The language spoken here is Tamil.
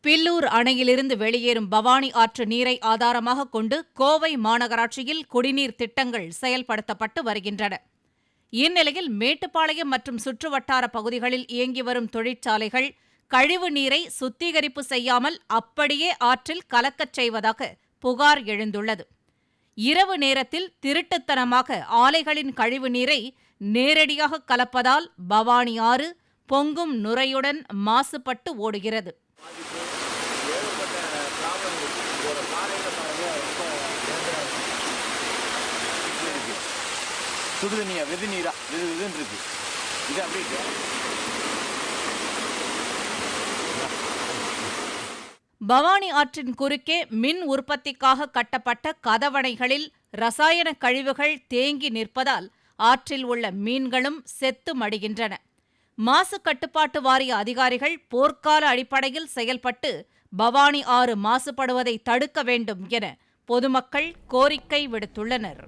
பில்லூர் அணையிலிருந்து வெளியேறும் பவானி ஆற்று நீரை ஆதாரமாக கொண்டு கோவை மாநகராட்சியில் குடிநீர் திட்டங்கள் செயல்படுத்தப்பட்டு வருகின்றன. இந்நிலையில் மேட்டுப்பாளையம் மற்றும் சுற்றுவட்டார பகுதிகளில் இயங்கி வரும் தொழிற்சாலைகள் கழிவு நீரை சுத்திகரிப்பு செய்யாமல் அப்படியே ஆற்றில் கலக்கச் செய்வதாக புகார் எழுந்துள்ளது. இரவு நேரத்தில் திருட்டுத்தனமாக ஆலைகளின் கழிவு நீரை நேரடியாக கலப்பதால் பவானி ஆறு பொங்கும் நுரையுடன் மாசுபட்டு ஓடுகிறது. சுடுதண்ணியா வெது நீரா வெதுன்னு இருக்கு. இது அப்படியே பவானி ஆற்றின் குறுக்கே மின் உற்பத்திக்காக கட்டப்பட்ட கதவணைகளில் ரசாயன கழிவுகள் தேங்கி நிற்பதால் ஆற்றில் உள்ள மீன்களும் செத்து மடிகின்றன. மாசு கட்டுப்பாட்டு வாரிய அதிகாரிகள் போர்க்கால அடிப்படையில் செயல்பட்டு பவானி ஆறு மாசுபடுவதை தடுக்க வேண்டும் என பொதுமக்கள் கோரிக்கை விடுத்துள்ளனர்.